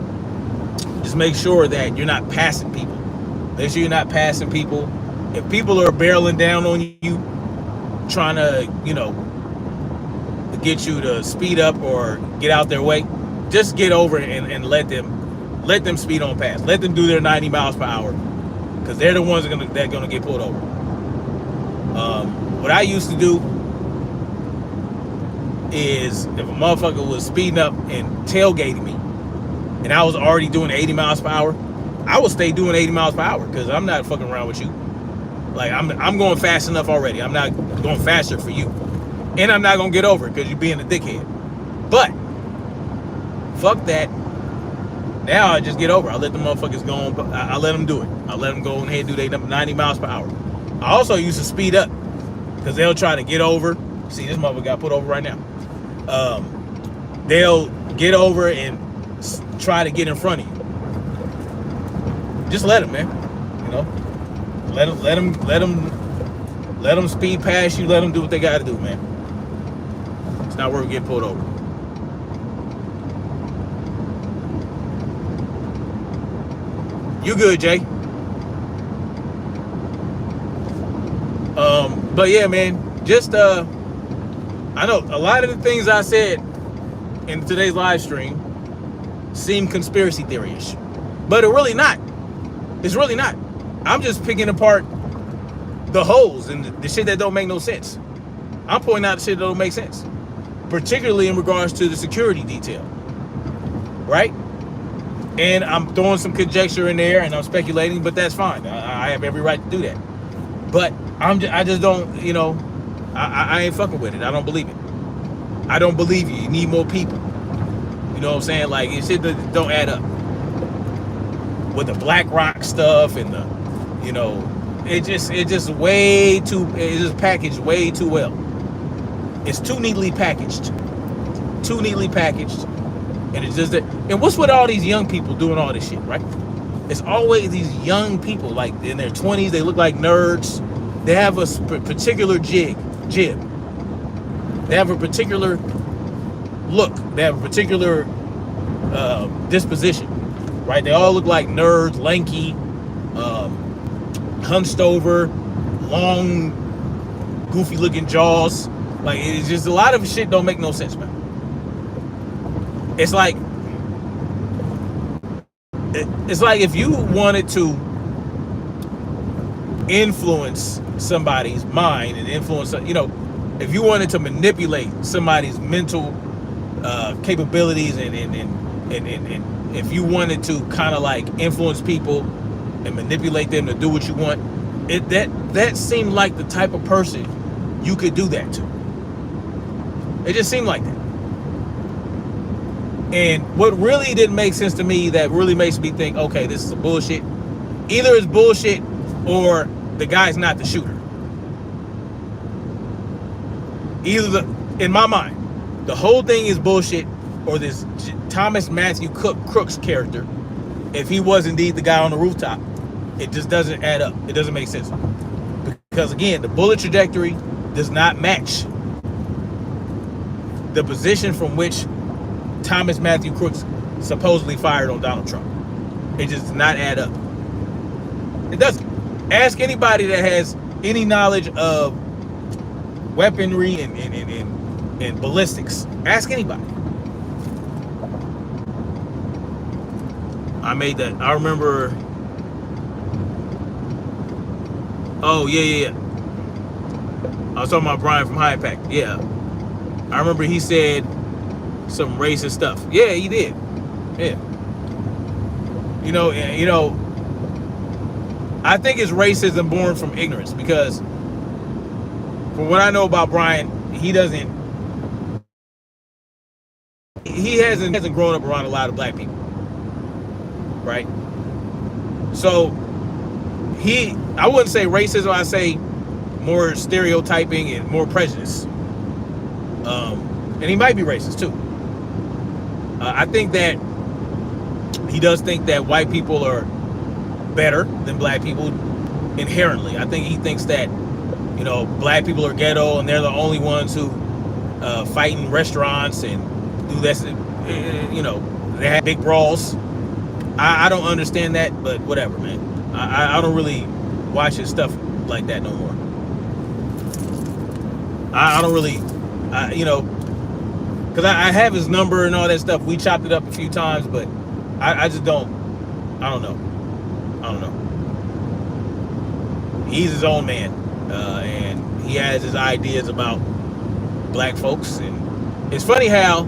just make sure that you're not passing people. Make sure you're not passing people. If people are barreling down on you, trying to, get you to speed up or get out their way, just get over and let them speed on past. Let them do their 90 miles per hour, because they're the ones that are gonna get pulled over. What I used to do is, if a motherfucker was speeding up and tailgating me, and I was already doing 80 miles per hour, I would stay doing 80 miles per hour, because I'm not fucking around with you. Like, I'm going fast enough already. I'm not going faster for you. And I'm not going to get over it because you're being a dickhead. But, fuck that. Now I just get over it. I let the motherfuckers go on. I let them do it. I let them go ahead and do their 90 miles per hour. I also used to speed up, because they'll try to get over. See, this motherfucker got put over right now. They'll get over and try to get in front of you. Just let them, man. Let them speed past you. Let them do what they got to do, man. It's not worth getting pulled over. You good, Jay? But yeah, man, just I know a lot of the things I said in today's live stream seem conspiracy theory-ish, but it's really not. It's really not. I'm just picking apart the holes and the shit that don't make no sense. I'm pointing out the shit that don't make sense, particularly in regards to the security detail, right? And I'm throwing some conjecture in there and I'm speculating, but that's fine. I have every right to do that. But I just don't, you know, I ain't fucking with it. I don't believe it. I don't believe you. You need more people. You know what I'm saying? Like, it shit don't add up. With the BlackRock stuff and the, you know, it's just way too, it's just packaged way too well. It's too neatly packaged. Too neatly packaged. And it's just that, and what's with all these young people doing all this shit, right? It's always these young people, like in their 20s, they look like nerds. They have a particular jib. They have a particular look. They have a particular disposition, right? They all look like nerds, lanky, hunched over, long, goofy looking jaws. Like, it's just a lot of shit don't make no sense, man. It's like if you wanted to influence somebody's mind and influence, you know, if you wanted to manipulate somebody's mental capabilities and if you wanted to kind of like influence people and manipulate them to do what you want, that seemed like the type of person you could do that to. It just seemed like that. And what really didn't make sense to me, that really makes me think, okay, this is a bullshit. Either it's bullshit or the guy's not the shooter. In my mind, the whole thing is bullshit, or this Thomas Matthew Crooks character, if he was indeed the guy on the rooftop, it just doesn't add up. It doesn't make sense. Because again, the bullet trajectory does not match the position from which Thomas Matthew Crooks supposedly fired on Donald Trump. It just does not add up. It doesn't. Ask anybody that has any knowledge of weaponry and ballistics. Ask anybody. I made that. I remember. Oh, yeah. I was talking about Brian from High Pack. Yeah. I remember he said some racist stuff. Yeah, he did. Yeah. You know, I think it's racism born from ignorance, because from what I know about Brian, he hasn't grown up around a lot of black people. Right? So I wouldn't say racism, I say more stereotyping and more prejudice. And he might be racist too. I think that he does think that white people are better than black people inherently. I think he thinks that, you know, black people are ghetto and they're the only ones who fight in restaurants and do this. You know, they have big brawls. I don't understand that, but whatever, man. I don't really watch his stuff like that no more. I don't really, you know, because I have his number and all that stuff. We chopped it up a few times, but I just don't. I don't know. He's his own man, and he has his ideas about black folks. And it's funny how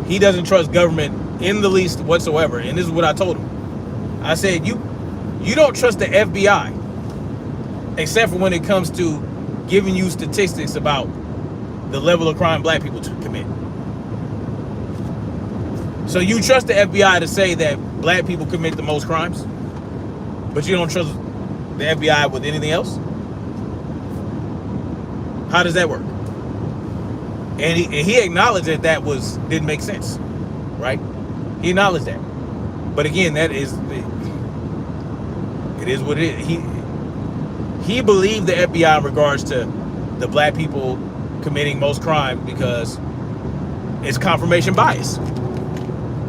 he doesn't trust government in the least whatsoever. And this is what I told him. I said, you don't trust the FBI, except for when it comes to giving you statistics about the level of crime black people commit. So you trust the FBI to say that black people commit the most crimes, but you don't trust the FBI with anything else? How does that work? And he acknowledged that didn't make sense, right? He acknowledged that. But again, it is what it is. He believed the FBI in regards to the black people committing most crime because it's confirmation bias.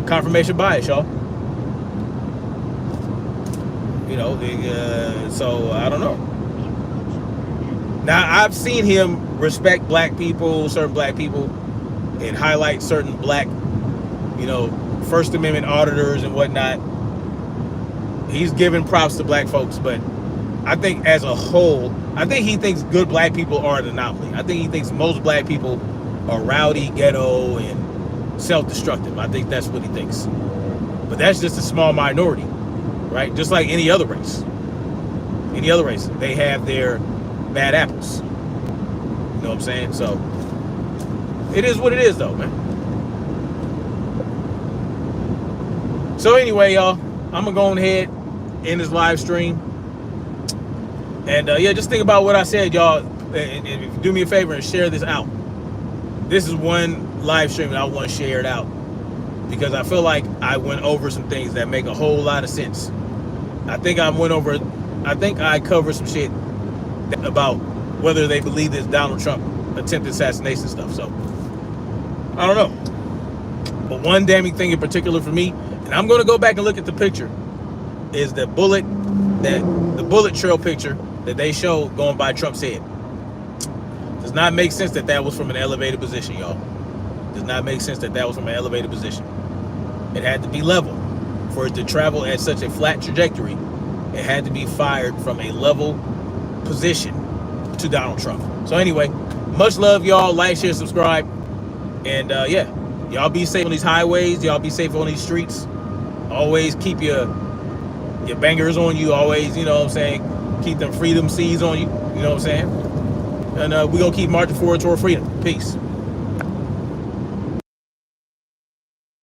Confirmation bias, y'all. You know, so I don't know. Now, I've seen him respect black people, certain black people, and highlight certain black, you know, First Amendment auditors and whatnot. He's giving props to black folks, but I think as a whole, I think he thinks good black people are an anomaly. I think he thinks most black people are rowdy, ghetto, and self-destructive. I think that's what he thinks. But that's just a small minority, right? Just like any other race. Any other race, they have their bad apples. You know what I'm saying? So it is what it is, though, man. So anyway, y'all, I'm gonna go on ahead in this live stream, and yeah, just think about what I said, y'all, and if you do me a favor and share this out. This is one live stream that I want to share it out because I feel like I went over some things that make a whole lot of sense. I think I covered some shit about whether they believe this Donald Trump attempted assassination stuff. So I don't know, but one damning thing in particular for me, and I'm going to go back and look at the picture, is the bullet trail picture that they show going by Trump's head. Does not make sense that was from an elevated position, y'all. Does not make sense that was from an elevated position. It had to be level for it to travel at such a flat trajectory. It had to be fired from a level position to Donald Trump. So anyway, much love, y'all. Like, share, subscribe, and yeah, y'all be safe on these highways. Y'all be safe on these streets. Always keep your bangers on you. Always, you know what I'm saying, keep them freedom seeds on you. You know what I'm saying? And we're going to keep marching forward toward freedom. Peace.